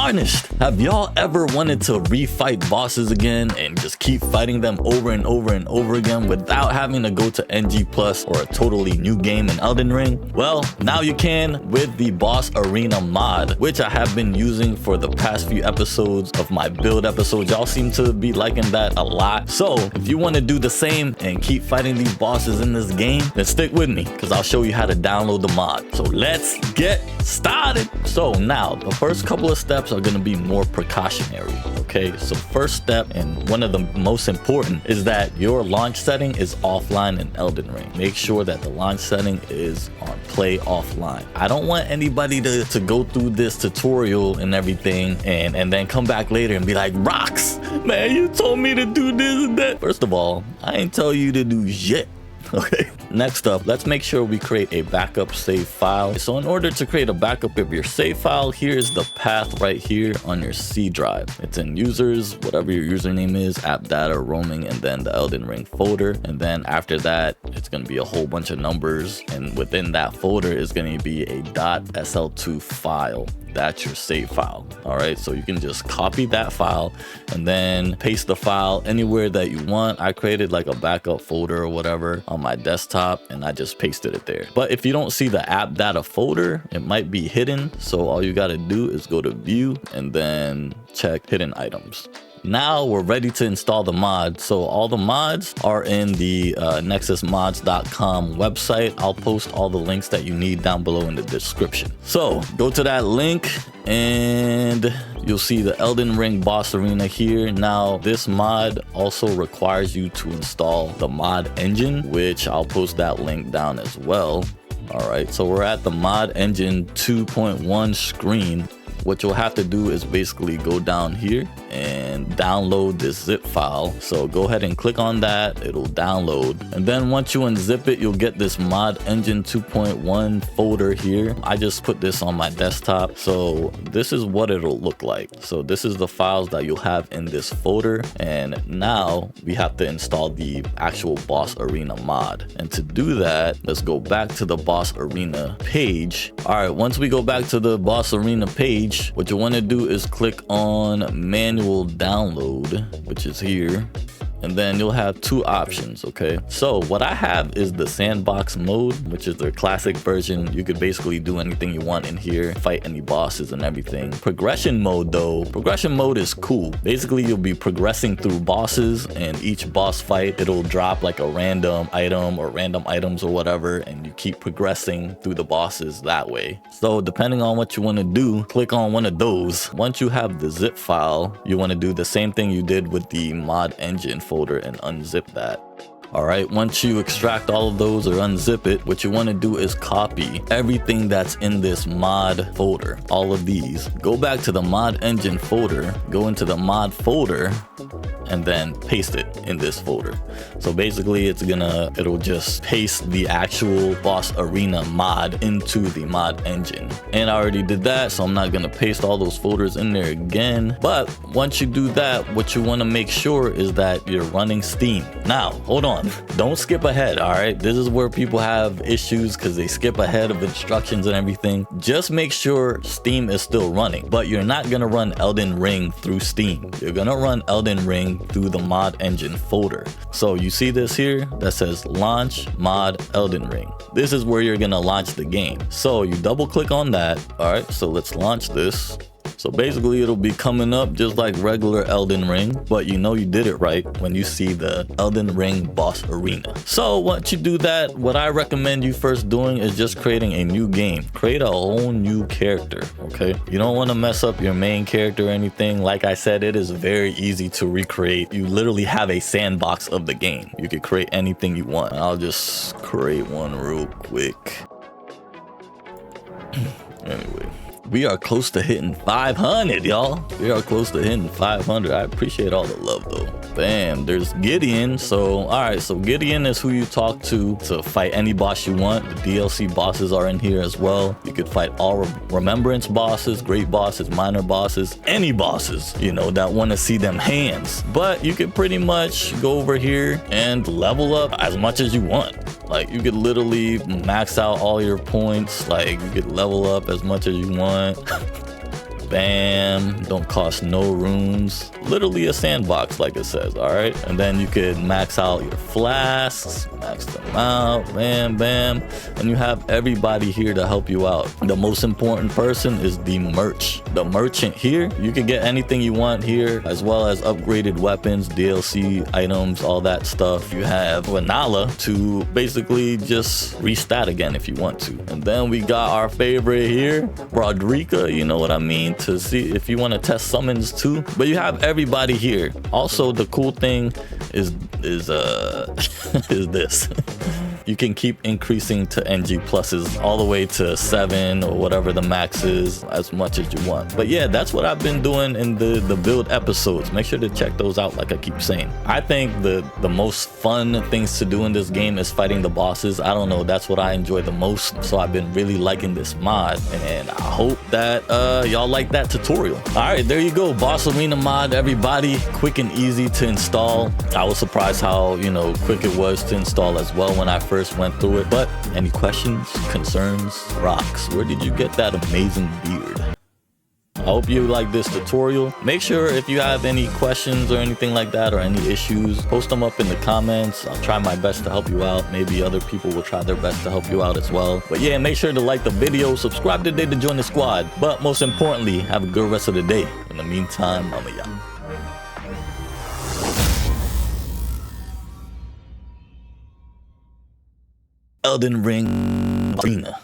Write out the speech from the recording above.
tarnished. Have y'all ever wanted to refight bosses again and just keep fighting them over and over and over again without having to go to NG Plus or a totally new game in Elden Ring? Well, now you can with the Boss Arena mod, which I have been using for the past few episodes of my build episodes. Y'all seem to be liking that a lot. So if you want to do the same and keep fighting these bosses in this game, then stick with me because I'll show you how to download the mod. So let's get started. So now the first couple of steps are going to be more precautionary. Okay, so first step, and one of the most important, is that your launch setting is offline in Elden Ring. Make sure that the launch setting is on play offline. I don't want anybody to go through this tutorial and everything and then come back later and be like, Rocks, man, you told me to do this and that. First of all, I ain't tell you to do shit. Okay, next up, let's make sure we create a backup save file. So in order to create a backup of your save file, here's the path right here on your C drive. It's in users, whatever your username is, app data, roaming, and then the Elden Ring folder. And then after that, it's going to be a whole bunch of numbers. And within that folder is going to be a .sl2 file. That's your save file. All right, so you can just copy that file and then paste the file anywhere that you want. I created like a backup folder or whatever on my desktop and I just pasted it there. But if you don't see the app data folder, it might be hidden. So all you got to do is go to view and then check hidden items. Now we're ready to install the mod. So all the mods are in the nexusmods.com website. I'll post all the links that you need down below in the description. So go to that link and you'll see the Elden Ring Boss Arena here. Now this mod also requires you to install the mod engine, which I'll post that link down as well. All right, so we're at the mod engine 2.1 screen. What you'll have to do is basically go down here and download this zip file. So go ahead and click on that, it'll download. And then once you unzip it, you'll get this mod engine 2.1 folder here. I just put this on my desktop. So this is what it'll look like. So this is the files that you'll have in this folder. And now we have to install the actual Boss Arena mod. And to do that, let's go back to the Boss Arena page. All right, once we go back to the Boss Arena page, what you want to do is click on manual download, which is here. And then you'll have two options, okay? So what I have is the sandbox mode, which is their classic version. You could basically do anything you want in here, fight any bosses and everything. Progression mode though, progression mode is cool. Basically, you'll be progressing through bosses and each boss fight, it'll drop like a random item or random items or whatever, and you keep progressing through the bosses that way. So depending on what you want to do, click on one of those. Once you have the zip file, you want to do the same thing you did with the mod engine folder and unzip that. All right, once you extract all of those or unzip it, what you want to do is copy everything that's in this mod folder, all of these. Go back to the mod engine folder, go into the mod folder, and then paste it in this folder. So basically it'll just paste the actual Boss Arena mod into the mod engine. And I already did that, so I'm not gonna paste all those folders in there again. But once you do that, what you wanna make sure is that you're running Steam. Now, hold on, don't skip ahead, all right? This is where people have issues because they skip ahead of instructions and everything. Just make sure Steam is still running, but you're not gonna run Elden Ring through Steam. You're gonna run Elden Ring through the mod engine folder. So you see this here that says launch mod Elden Ring. This is where you're gonna launch the game. So you double click on that. All right, so let's launch this. So basically it'll be coming up just like regular Elden Ring, but you know you did it right when you see the Elden Ring Boss Arena. So once you do that, what I recommend you first doing is just creating a new game. Create a whole new character, okay? You don't want to mess up your main character or anything. Like I said, it is very easy to recreate. You literally have a sandbox of the game. You could create anything you want. I'll just create one real quick. Anyway. We are close to hitting 500, y'all. We are close to hitting 500. I appreciate all the love, though. Bam, there's Gideon. So, all right, so Gideon is who you talk to fight any boss you want. The DLC bosses are in here as well. You could fight all remembrance bosses, great bosses, minor bosses, any bosses, you know, that want to see them hands. But you could pretty much go over here and level up as much as you want. Like, you could literally max out all your points. Like, you could level up as much as you want. Bam. Don't cost no runes. Literally a sandbox, like it says. All right. And then you could max out your flasks, max them out. Bam, bam. And you have everybody here to help you out. The most important person is the merch. The merchant here, you can get anything you want here, as well as upgraded weapons, DLC items, all that stuff. You have Vanala to basically just restat again if you want to. And then we got our favorite here, Rodrika, you know what I mean, to see if you want to test summons too. But you have everybody here. Also, the cool thing is is this. You can keep increasing to NG pluses all the way to 7 or whatever the max is, as much as you want. But yeah, that's what I've been doing in the build episodes. Make sure to check those out, like I keep saying. I think the most fun things to do in this game is fighting the bosses. I don't know, that's what I enjoy the most. So I've been really liking this mod, and I hope that y'all like that tutorial. All right, there you go, Boss Arena mod, everybody. Quick and easy to install. I was surprised how, you know, quick it was to install as well when I first went through it. But any questions, concerns, rocks, where did you get that amazing beard? I hope you like this tutorial. Make sure if you have any questions or anything like that, or any issues, post them up in the comments. I'll try my best to help you out. Maybe other people will try their best to help you out as well. But yeah, make sure to like the video, subscribe today to join the squad. But most importantly, have a good rest of the day. In the meantime, I'm a yacht. Elden Ring Arena.